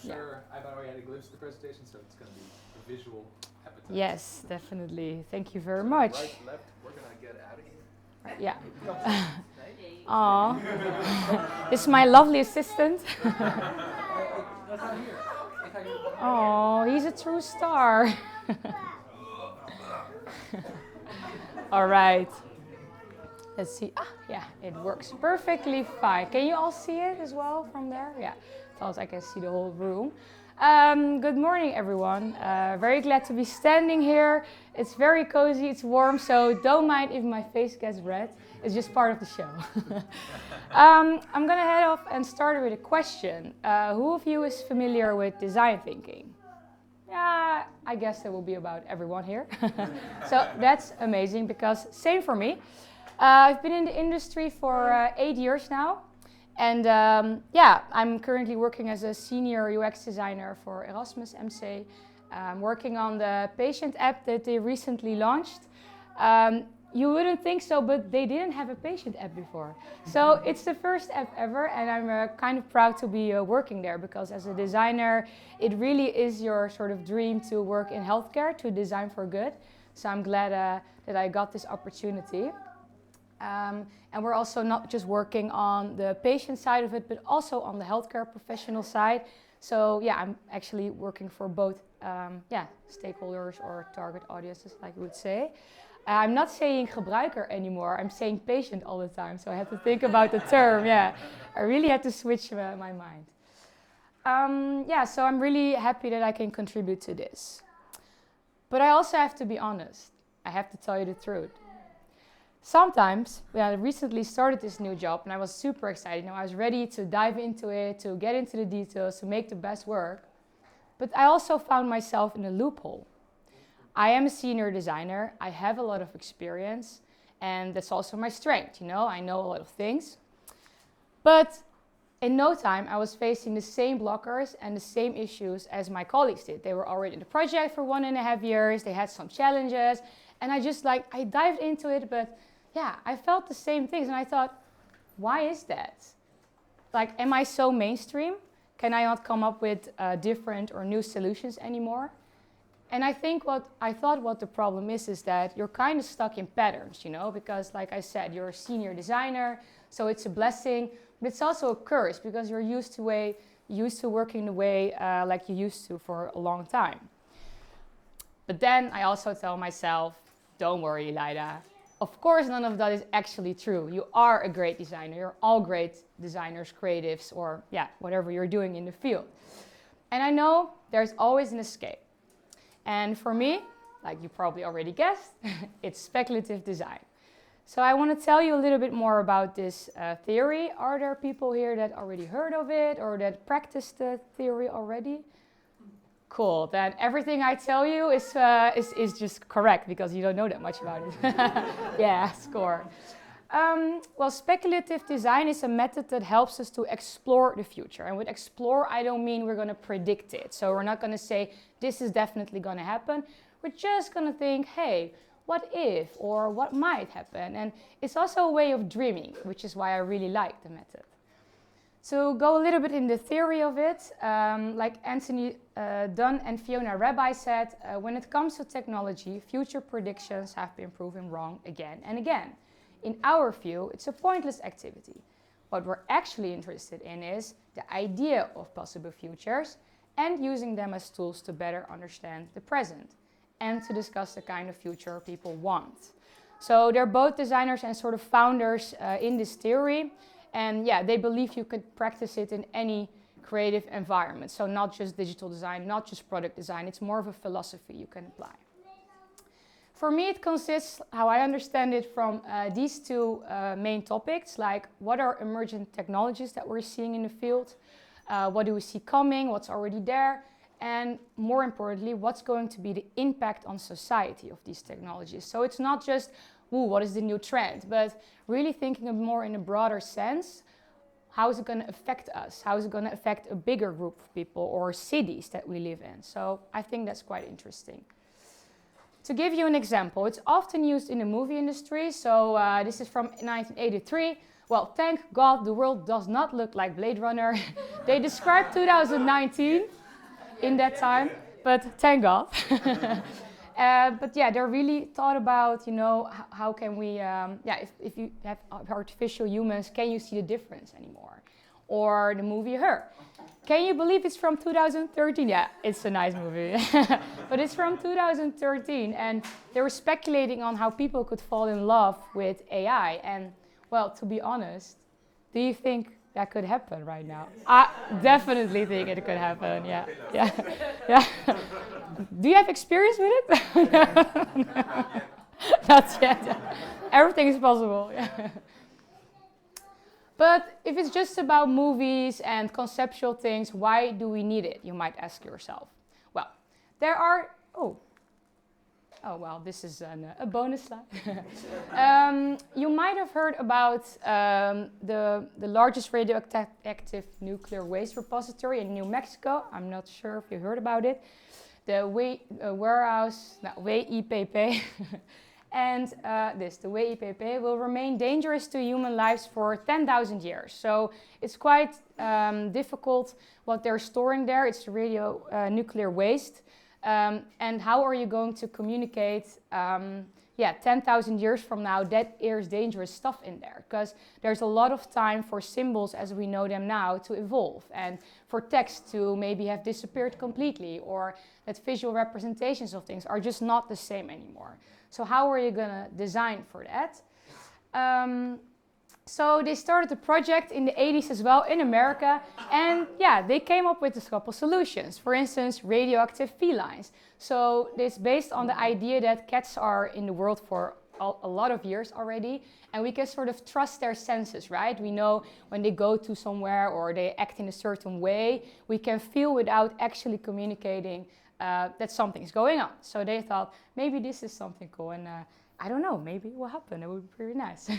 sure I've already had a glimpse of the presentation, so it's going to be a visual appetite. Yes, definitely. Thank you very much. Right, left, we're going to get out of here. Yeah. Aw. This is my lovely assistant. Oh, he's a true star. All right. Let's see. Ah, yeah, it works perfectly fine. Can you all see it as well from there? Yeah, thought I can see the whole room. Good morning, everyone. Very glad to be standing here. It's very cozy, it's warm, so don't mind if my face gets red. It's just part of the show. I'm gonna head off and start with a question. Who of you is familiar with design thinking? Yeah, I guess that will be about everyone here. So that's amazing because same for me. I've been in the industry for 8 years now. And yeah, I'm currently working as a senior UX designer for Erasmus MC. I'm working on the patient app that they recently launched. You wouldn't think so, but they didn't have a patient app before. So it's the first app ever, and I'm kind of proud to be working there because as a designer, it really is your sort of dream to work in healthcare, to design for good. So I'm glad that I got this opportunity. And we're also not just working on the patient side of it, but also on the healthcare professional side. So yeah, I'm actually working for both stakeholders or target audiences, like you would say. I'm not saying gebruiker anymore, I'm saying patient all the time. So I had to think about the term, yeah. I really had to switch my mind. So I'm really happy that I can contribute to this. But I also have to be honest. I have to tell you the truth. Sometimes, when I recently started this new job and I was super excited, I was ready to dive into it, to get into the details, to make the best work. But I also found myself in a loophole. I am a senior designer, I have a lot of experience, and that's also my strength, I know a lot of things. But in no time, I was facing the same blockers and the same issues as my colleagues did. They were already in the project for 1.5 years, they had some challenges, and I dived into it, but yeah, I felt the same things, and I thought, why is that? Am I so mainstream? Can I not come up with different or new solutions anymore? And I think what the problem is that you're kind of stuck in patterns, because like I said, you're a senior designer, so it's a blessing, but it's also a curse because you're used to working the way like you used to for a long time. But then I also tell myself, don't worry, Ilayda. Of course, none of that is actually true. You are a great designer. You're all great designers, creatives, or whatever you're doing in the field. And I know there's always an escape. And for me, like you probably already guessed, it's speculative design. So I want to tell you a little bit more about this theory. Are there people here that already heard of it or that practice the theory already? Cool, then everything I tell you is just correct because you don't know that much about it. Yeah, score. Well, speculative design is a method that helps us to explore the future. And with explore, I don't mean we're going to predict it. So we're not going to say, this is definitely going to happen. We're just going to think, hey, what if or what might happen? And it's also a way of dreaming, which is why I really like the method. So go a little bit in the theory of it. Like Anthony Dunn and Fiona Rabbi said, when it comes to technology, future predictions have been proven wrong again and again. In our view, it's a pointless activity. What we're actually interested in is the idea of possible futures and using them as tools to better understand the present and to discuss the kind of future people want. So they're both designers and sort of founders in this theory. And yeah, they believe you could practice it in any creative environment. So not just digital design, not just product design. It's more of a philosophy you can apply. For me, it consists, how I understand it, from these two main topics, like what are emergent technologies that we're seeing in the field, what do we see coming, what's already there, and more importantly, what's going to be the impact on society of these technologies. So it's not just, ooh, what is the new trend, but really thinking of more in a broader sense, how is it going to affect us? How is it going to affect a bigger group of people or cities that we live in? So I think that's quite interesting. To give you an example, it's often used in the movie industry. So this is from 1983 Well, thank God the world does not look like Blade Runner. They described 2019 in that time, but thank God. But yeah, they really thought about, how can we, if you have artificial humans, can you see the difference anymore? Or the movie Her. Can you believe it's from 2013? Yeah, it's a nice movie. But it's from 2013, and they were speculating on how people could fall in love with AI. And, well, to be honest, do you think that could happen right now? I definitely think it could happen, yeah. Do you have experience with it? Not yet. Everything is possible, yeah. But if it's just about movies and conceptual things, why do we need it? You might ask yourself. Well, there are... Oh, well, this is a bonus slide. You might have heard about the largest radioactive nuclear waste repository in New Mexico. I'm not sure if you heard about it. The WIPP. And the WIPP will remain dangerous to human lives for 10,000 years. So it's quite difficult what they're storing there. It's nuclear waste. And how are you going to communicate, 10,000 years from now, that there's dangerous stuff in there? Because there's a lot of time for symbols as we know them now to evolve, and for text to maybe have disappeared completely, or that visual representations of things are just not the same anymore. So how are you going to design for that? So they started a project in the 80s as well in America, and they came up with a couple solutions. For instance, radioactive felines. So it's based on the idea that cats are in the world for a lot of years already, and we can sort of trust their senses, right? We know when they go to somewhere or they act in a certain way, we can feel without actually communicating that something's going on. So they thought, maybe this is something cool, and I don't know, maybe it will happen. It would be pretty nice.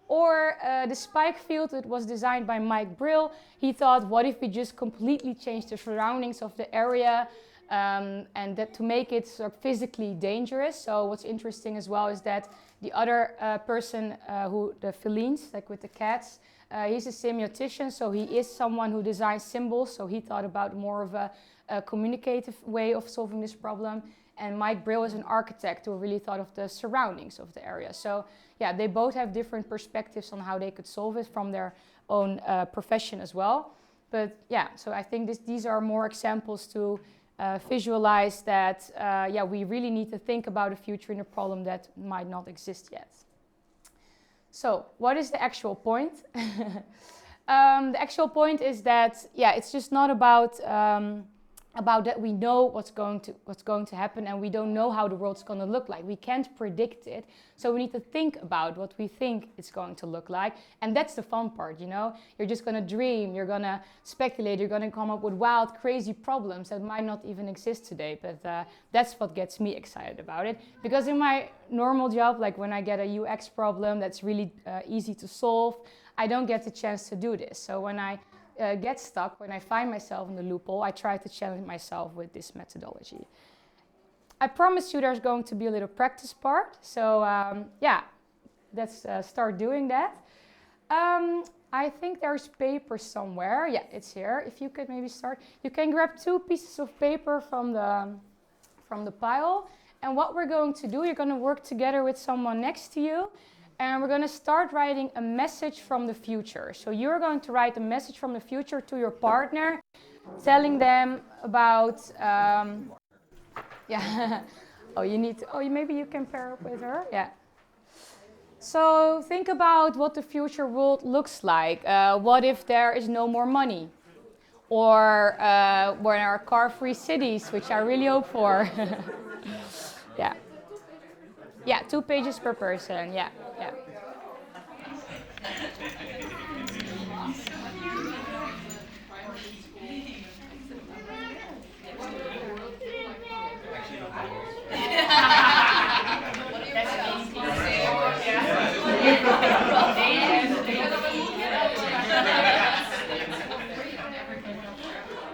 Or the spike field, it was designed by Mike Brill. He thought, what if we just completely change the surroundings of the area, and that to make it sort of physically dangerous. So what's interesting as well is that the other person, the felines, like with the cats, he's a semiotician, so he is someone who designs symbols. So he thought about more of a communicative way of solving this problem. And Mike Brill is an architect who really thought of the surroundings of the area. So they both have different perspectives on how they could solve it from their own profession as well. But so I think these are more examples to visualize that, we really need to think about a future in a problem that might not exist yet. So what is the actual point? The actual point is that, it's just not about that we know what's going to happen, and we don't know how the world's going to look like. We can't predict it, so we need to think about what we think it's going to look like, and that's the fun part, You're just going to dream, you're going to speculate, you're going to come up with wild, crazy problems that might not even exist today, but that's what gets me excited about it. Because in my normal job, like when I get a UX problem that's really easy to solve, I don't get the chance to do this. So when I get stuck, when I find myself in the loophole, I try to challenge myself with this methodology. I promise you there's going to be a little practice part. So let's start doing that. I think there's paper somewhere. Yeah, it's here. If you could maybe start. You can grab 2 pieces of paper from the pile. And what we're going to do, you're going to work together with someone next to you. And we're going to start writing a message from the future. So you're going to write a message from the future to your partner, telling them about, maybe you can pair up with her, So think about what the future world looks like. What if there is no more money? Or when there are car-free cities, which I really hope for. 2 pages per person, yeah.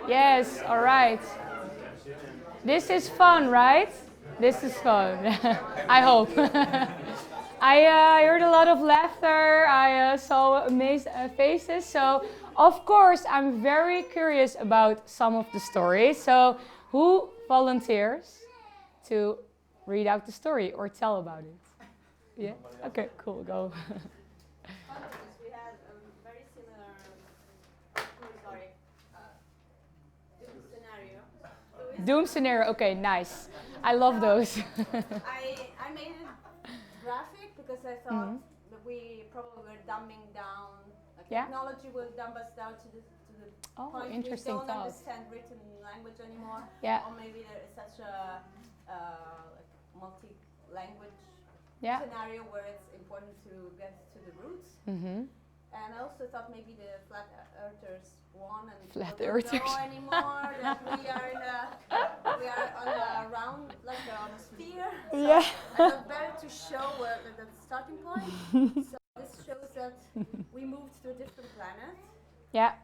Yes, all right. This is fun, right? This is fun. I hope. I heard a lot of laughter. I saw amazed faces. So, of course, I'm very curious about some of the stories. So, who volunteers to read out the story or tell about it? Yeah? Okay, cool, go. We had a very similar, doom scenario. Doom scenario, okay, nice. I love those. I made it graphic because I thought that we probably were dumbing down, like Yeah. technology will dumb us down to the Oh, point we interesting don't thought. understand written language anymore. Yeah. Or maybe there is such a like multi-language Yeah. scenario where it's important to get to the roots. Mm-hmm. And I also thought maybe the flat earthers won and Flat we don't earthers. know anymore that we are on a round, like on a sphere. So Yeah. I thought better to show the starting point. So this shows that we moved to a different planet. Yeah.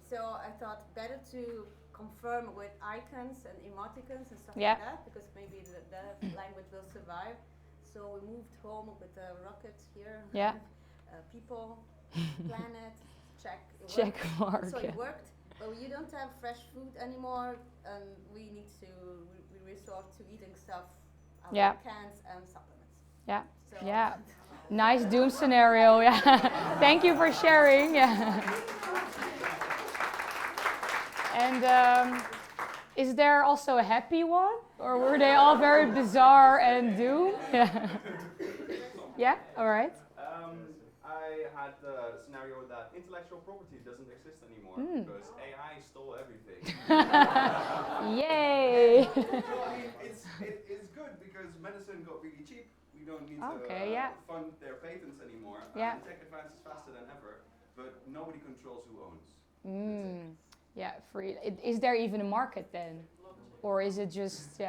So I thought better to confirm with icons and emoticons and stuff Yeah. like that, because maybe the language will survive. So we moved home with a rocket here. Yeah. People, planet, check. It Check worked. mark. So Yeah. it worked. But you don't have fresh food anymore, and we need to we resort to eating stuff out of Yeah. cans and supplements. Yeah. So Yeah. Nice doom scenario. Yeah. Thank you for sharing. Yeah. And is there also a happy one, or were they all very bizarre and doom? Yeah. Yeah. All right. I had the scenario that intellectual property doesn't exist anymore because AI stole everything. Yay. So I mean, it's good because medicine got really cheap. We don't need to fund their patents anymore. Yeah. And tech advances faster than ever, but nobody controls who owns. Yeah, free. Is there even a market then? Or is it just,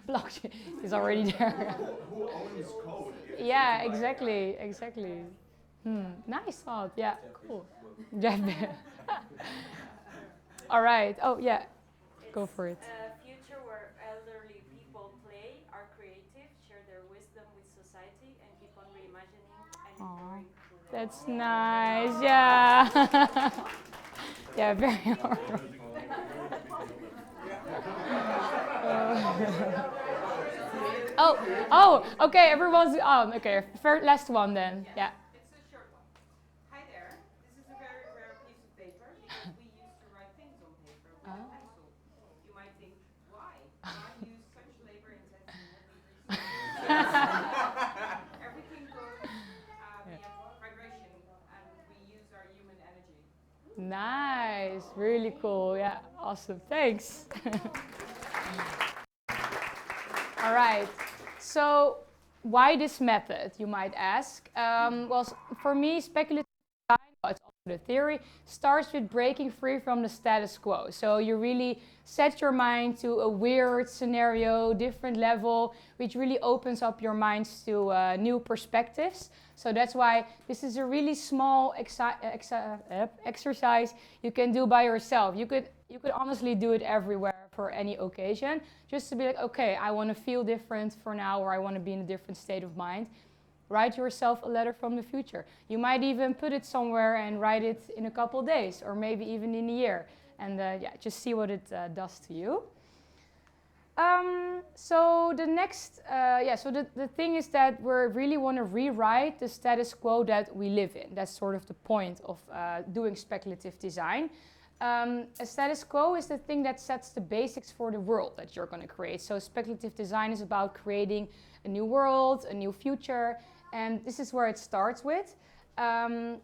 blockchain is already there? Who owns code? Yeah, exactly. Nice thought. Yeah, cool. Jeff. All right. Oh, yeah. Go for it. A future where elderly people play, are creative, share their wisdom with society, and keep on reimagining and exploring through their That's nice. Yeah. Yeah, very hard. Okay, everyone's on. Okay, last one then. Yeah. It's a short one. Hi there. This is a very rare piece of paper because we used to write things on paper with a pencil. You might think, why? Why use such labor-intensive resources? Everything goes via vibration, and we use our human energy. Nice. Really cool. Yeah. Awesome. Thanks. All right. So, why this method, you might ask? Well, for me, speculative design, it's also the theory, starts with breaking free from the status quo. So you really set your mind to a weird scenario, different level, which really opens up your minds to new perspectives. So that's why this is a really small exercise you can do by yourself. You could honestly do it everywhere for any occasion, just to be like, okay, I want to feel different for now, or I want to be in a different state of mind. Write yourself a letter from the future. You might even put it somewhere and write it in a couple days, or maybe even in a year. And just see what it does to you. So the next, the thing is that we really want to rewrite the status quo that we live in. That's sort of the point of doing speculative design. A status quo is the thing that sets the basics for the world that you're going to create. So speculative design is about creating a new world, a new future, and this is where it starts with. And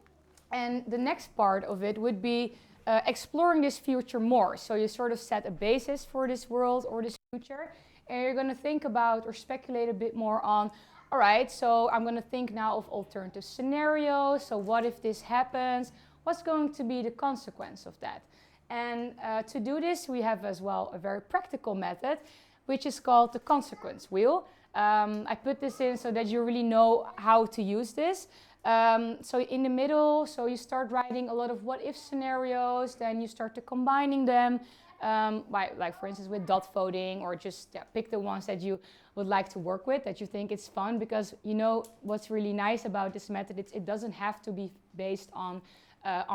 the next part of it would be exploring this future more. So you sort of set a basis for this world or this future, and you're going to think about or speculate a bit more on, all right, so I'm going to think now of alternative scenarios. So what if this happens? What's going to be the consequence of that? And to do this, we have as well a very practical method, which is called the consequence wheel. I put this in so that you really know how to use this. So in the middle, so you start writing a lot of what-if scenarios, then you start to combining them, like for instance with dot voting, or just pick the ones that you would like to work with, that you think it's fun, because you know what's really nice about this method, it doesn't have to be based on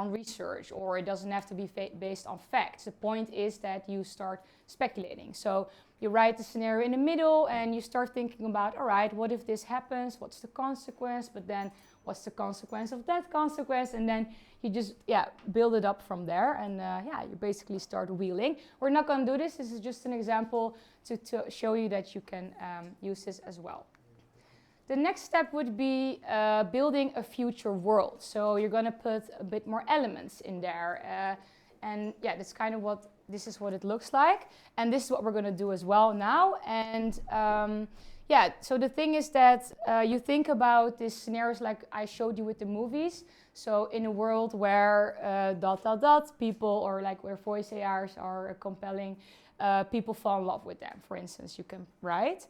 research, or it doesn't have to be based on facts. The point is that you start speculating. So you write the scenario in the middle and you start thinking about, all right, what if this happens? What's the consequence? But then what's the consequence of that consequence? And then you just build it up from there, and you basically start wheeling. We're not going to do this. This is just an example to show you that you can use this as well. The next step would be building a future world. So you're going to put a bit more elements in there. And that's kind of this is what it looks like. And this is what we're going to do as well now. And so the thing is that you think about these scenarios like I showed you with the movies. So in a world where ... people, or like where voice AIs are compelling, people fall in love with them, for instance, you can write.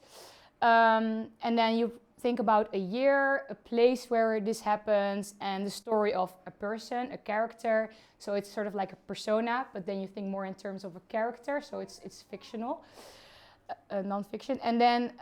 And then you think about a year, a place where this happens, and the story of a person, a character. So it's sort of like a persona, but then you think more in terms of a character, so it's fictional, non-fiction. And then,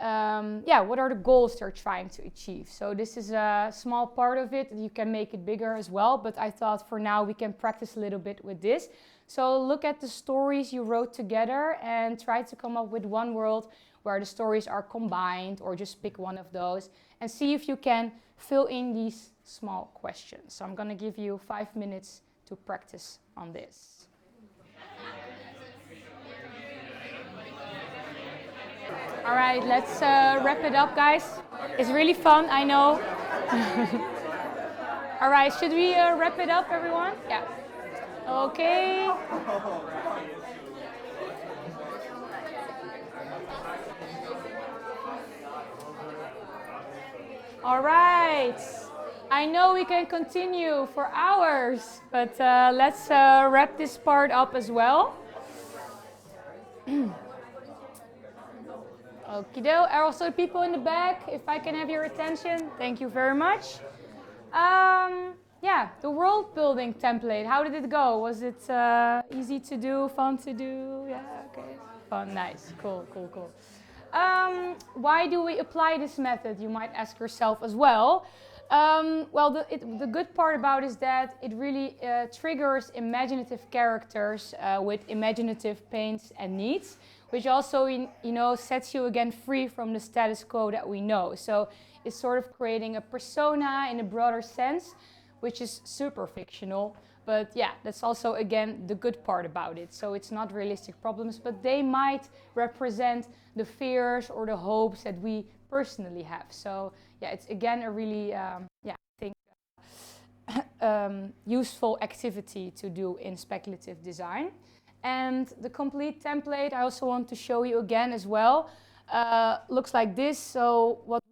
what are the goals they're trying to achieve? So this is a small part of it. You can make it bigger as well, but I thought for now we can practice a little bit with this. So look at the stories you wrote together and try to come up with one world where the stories are combined, or just pick one of those and see if you can fill in these small questions. So I'm going to give you 5 minutes to practice on this. All right, let's wrap it up, guys. It's really fun, I know. All right, should we wrap it up, everyone? Yeah. Okay. All right. I know we can continue for hours, but let's wrap this part up as well. Okido. Also, people in the back, if I can have your attention, thank you very much. The world building template, how did it go? Was it easy to do, fun to do? Yeah, okay. Fun, nice, cool. Why do we apply this method, you might ask yourself as well. The good part about it is that it really triggers imaginative characters with imaginative pains and needs, which also sets you again free from the status quo that we know. So it's sort of creating a persona in a broader sense, which is super fictional. But that's also, again, the good part about it. So it's not realistic problems, but they might represent the fears or the hopes that we personally have. So it's again a really, useful activity to do in speculative design. And the complete template, I also want to show you again as well. Looks like this. So what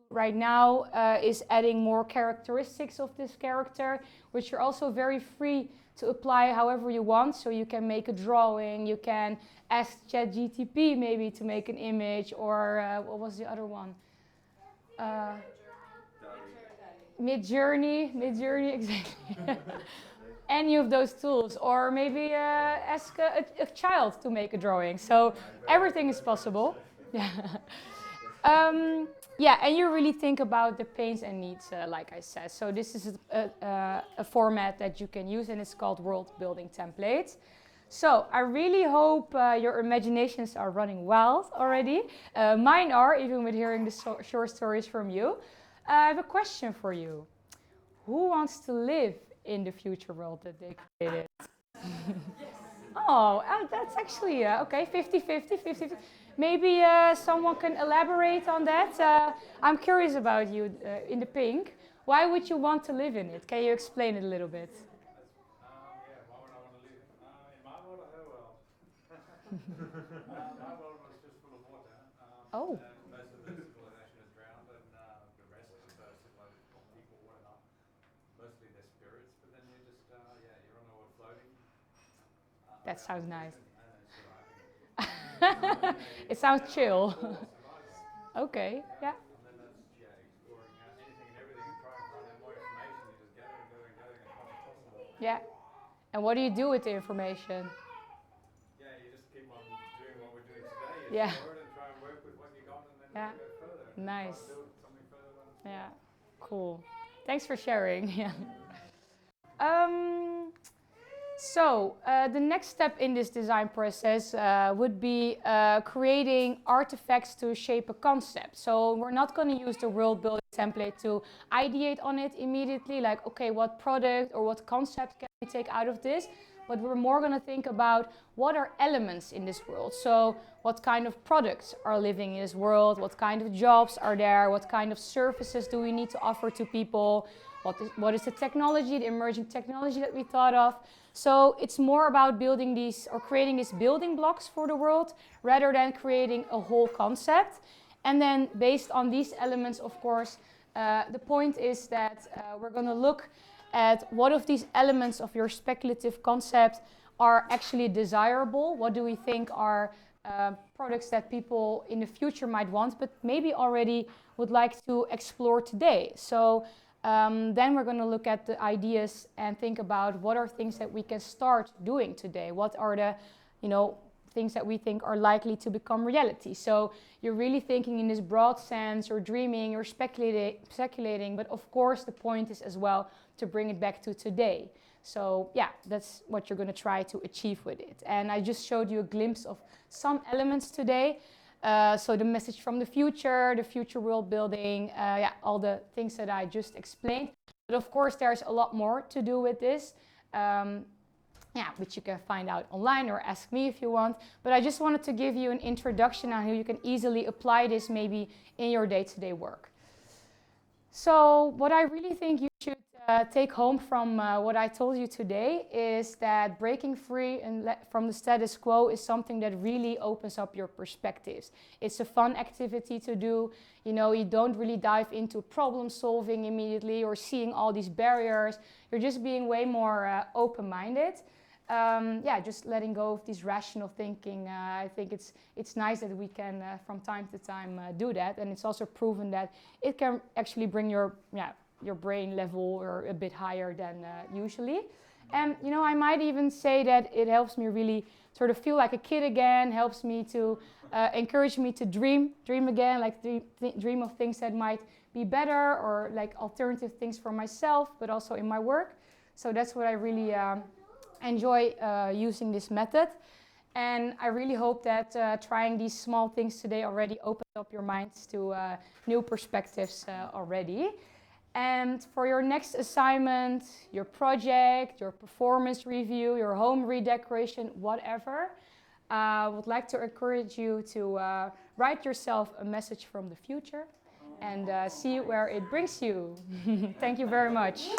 right now is adding more characteristics of this character, which are also very free to apply however you want. So you can make a drawing, you can ask ChatGPT maybe to make an image, or what was the other one? Midjourney, exactly. Any of those tools, or maybe ask a child to make a drawing. So everything is possible. And you really think about the pains and needs, like I said. So this is a format that you can use, and it's called World Building Template. So I really hope your imaginations are running wild already. Mine are, even with hearing the short stories from you. I have a question for you. Who wants to live in the future world that they created? Oh, that's actually, okay, 50-50. Maybe someone can elaborate on that. I'm curious about you in the pink. Why would you want to live in it? Can you explain it a little bit? Why would I want to live? In my world, my world was just full of water. Oh. Most of the civilization has drowned, and the rest of the civilization, people, whatnot, mostly their spirits. But then you're just, you're on the world floating. That sounds nice. And surviving. It sounds chill. Okay, yeah. And then that's exploring anything and everything, trying to find out Yeah. And what do you do with the information? Yeah, you just keep on doing what we're doing today. You Yeah. store it and try and work with what you got, and then Yeah. you go further. And Nice. Try and build something further than Yeah. Cool. Thanks for sharing. Yeah. So the next step in this design process would be creating artifacts to shape a concept. So we're not going to use the world building template to ideate on it immediately, like, okay, what product or what concept can we take out of this? But we're more going to think about what are elements in this world. So what kind of products are living in this world? What kind of jobs are there? What kind of services do we need to offer to people? What is the technology, the emerging technology that we thought of? So it's more about building these or creating these building blocks for the world rather than creating a whole concept. And then based on these elements, of course, the point is that we're going to look at what of these elements of your speculative concept are actually desirable. What do we think are products that people in the future might want, but maybe already would like to explore today. So then we're going to look at the ideas and think about what are things that we can start doing today. What are the, things that we think are likely to become reality. So you're really thinking in this broad sense, or dreaming, or speculating. But of course, the point is as well to bring it back to today. So yeah, that's what you're going to try to achieve with it. And I just showed you a glimpse of some elements today. So the message from the future world building, all the things that I just explained. But of course, there's a lot more to do with this, which you can find out online or ask me if you want. But I just wanted to give you an introduction on how you can easily apply this maybe in your day-to-day work. So what I really think you should take home from what I told you today is that breaking free from the status quo is something that really opens up your perspectives. It's a fun activity to do. You don't really dive into problem solving immediately or seeing all these barriers. You're just being way more open-minded. Just letting go of this rational thinking. I think it's nice that we can from time to time do that, and it's also proven that it can actually bring your brain level or a bit higher than usually. And I might even say that it helps me really sort of feel like a kid again. Helps me to encourage me to dream again, like dream of things that might be better or like alternative things for myself, but also in my work. So that's what I really enjoy using this method, and I really hope that trying these small things today already opened up your minds to new perspectives already. And for your next assignment, your project, your performance review, your home redecoration, whatever, I would like to encourage you to write yourself a message from the future and see where it brings you. Thank you very much.